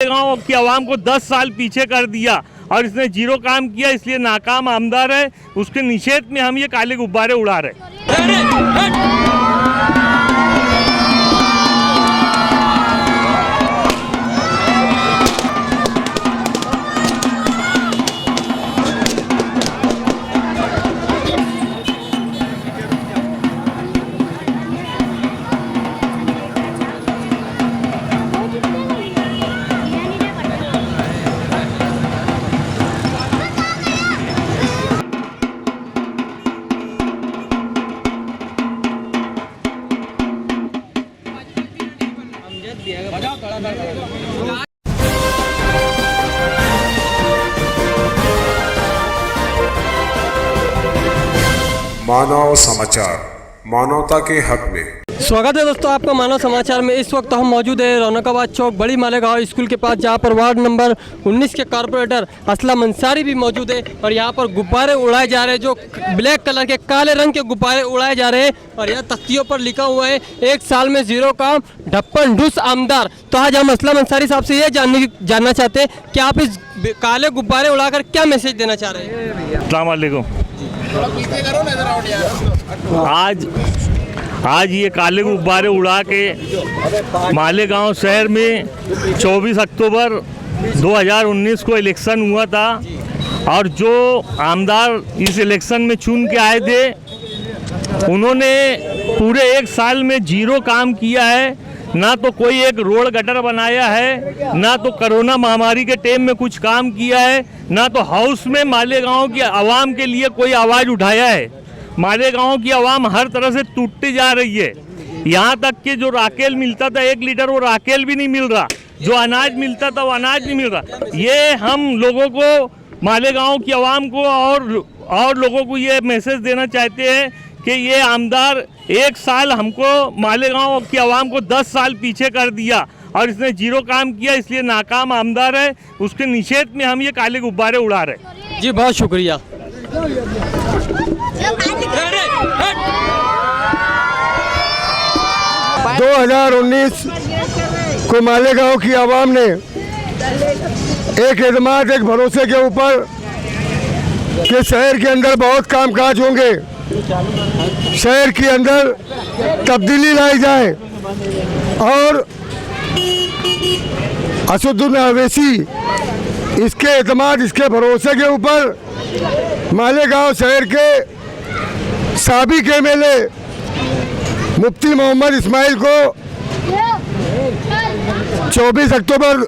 गांव की आवाम को 10 साल पीछे कर दिया और इसने जीरो काम किया, इसलिए नाकाम आमदार है। उसके निषेध में हम ये काले गुब्बारे उड़ा रहे हैं। मानव समाचार, मानवता के हक में स्वागत है दोस्तों आपका मानव समाचार में। इस वक्त हम मौजूद है रौनकाबाद चौक बड़ी मालेगांव स्कूल के पास, जहां पर वार्ड नंबर 19 के कारपोरेटर असलम अंसारी भी मौजूद है और यहां पर गुब्बारे उड़ाए जा रहे हैं, जो ब्लैक कलर के काले रंग के गुब्बारे उड़ाए जा रहे हैं। और यह तख्तियों पर लिखा हुआ है 1 साल में जीरो काम, ढप्पन ढूस आमदार। तो आज हम असलम अंसारी साहब से ये जानना चाहते हैं कि आप इस काले गुब्बारे उड़ाकर क्या मैसेज देना चाह रहे हैं। अस्सलाम वालेकुम। आज ये काले गुब्बारे उड़ा के मालेगांव शहर में 24 अक्टूबर 2019 को इलेक्शन हुआ था और जो आमदार इस इलेक्शन में चुन के आए थे उन्होंने पूरे 1 साल में जीरो काम किया है। ना तो कोई एक रोड गटर बनाया है, ना तो कोरोना महामारी के टाइम में कुछ काम किया है, ना तो हाउस में मालेगांव की आवाम के लिए कोई आवाज़ उठाया है। मालेगांव की आवाम हर तरह से टूटती जा रही है। यहाँ तक कि जो राकेल मिलता था 1 लीटर, वो राकेल भी नहीं मिल रहा। जो अनाज मिलता था वो अनाज नहीं मिल रहा। ये हम लोगों को, मालेगांव की आवाम को और लोगों को ये मैसेज देना चाहते हैं कि ये आमदार 1 साल हमको, मालेगांव की आवाम को 10 साल पीछे कर दिया और इसने जीरो काम किया, इसलिए नाकाम आमदार है। उसके निषेध में हम ये काले गुब्बारे उड़ा रहे हैं। जी बहुत शुक्रिया। 2019 को मालेगांव की आवाम ने एक एतमाद, एक भरोसे के ऊपर कि शहर के अंदर बहुत कामकाज होंगे, शहर के अंदर तब्दीली लाई जाए और असदुद्दीन अवैसी, इसके एतमाद, इसके भरोसे के ऊपर मालेगांव शहर के साबिक एमएलए मुफ्ती मोहम्मद इस्माइल को 24 अक्टूबर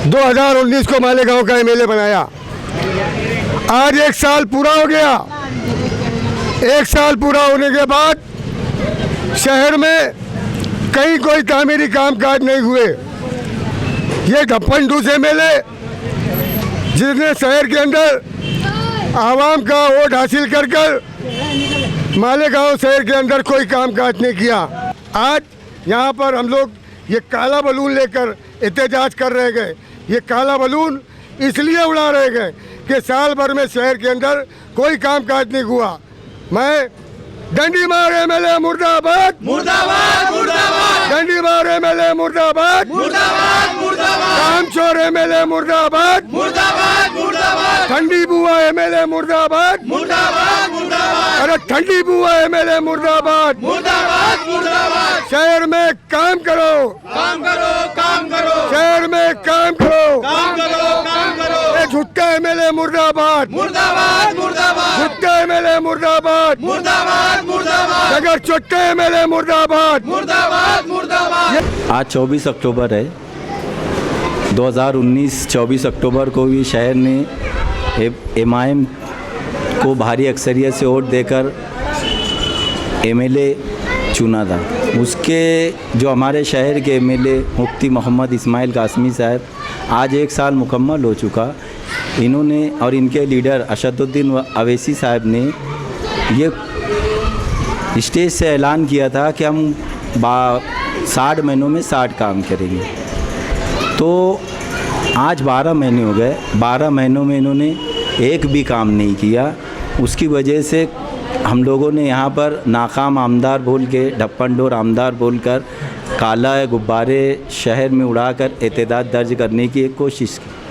2019 को मालेगांव का एमएलए बनाया। आज 1 साल पूरा हो गया। 1 साल पूरा होने के बाद शहर में कहीं कोई तामीरी कामकाज नहीं हुए। ये ढप्पन ढूस एमएलए जिसने शहर के अंदर आवाम का वोट हासिल कर मालेगांव शहर के अंदर कोई कामकाज नहीं किया। आज यहाँ पर हम लोग ये काला बलून लेकर एहतजाज कर रहे गए। ये काला बलून इसलिए उड़ा रहे गए कि साल भर में शहर के अंदर कोई कामकाज नहीं हुआ। मैं डंडी मार एमएलए मुर्दाबाद, मुर्दाबाद, मुर्दाबाद, डंडी मार एमएलए मुर्दाबाद, मुर्दाबाद, मुर्दाबाद, कामचोर एमएलए मुर्दाबाद, मुर्दाबाद, मुर्दाबाद, ठंडी बुआ एमएलए मुर्दाबाद, मुर्दाबाद, मुर्दाबाद, अरे ठंडी बुआ एमएलए मुर्दाबाद, मुर्दाबाद, मुर्दाबाद। शहर में काम करो, काम करो, काम करो, शहर में काम करो, काम करो, काम करो। झुट्टा एमएलए मुर्दाबाद, मुर्दाबाद, मुर्दाबाद, झुट्टा एमएलए मुर्दाबाद, मुर्दाबाद, मुर्दाबाद, अगर चुट्टे एमएलए मुर्दाबाद, मुर्दाबाद, मुर्दाबाद। आज 24 अक्टूबर है 2019। 24 अक्टूबर को भी शहर ने एमआईएम को भारी अक्सरियत से वोट देकर एमएलए चुना था। उसके जो हमारे शहर के एमएलए मुफ्ती मोहम्मद इस्माइल कासमी साहब, आज 1 साल मुकम्मल हो चुका। इन्होंने और इनके लीडर असदुद्दीन अवैसी साहब ने ये स्टेज से ऐलान किया था कि हम 60 महीनों में 60 काम करेंगे। तो आज 12 महीने हो गए। 12 महीनों में इन्होंने एक भी काम नहीं किया। उसकी वजह से हम लोगों ने यहाँ पर नाकाम आमदार बोल के, ढप्पन डोर आमदार बोलकर काला गुब्बारे शहर में उड़ाकर एतदाद दर्ज करने की एक कोशिश की।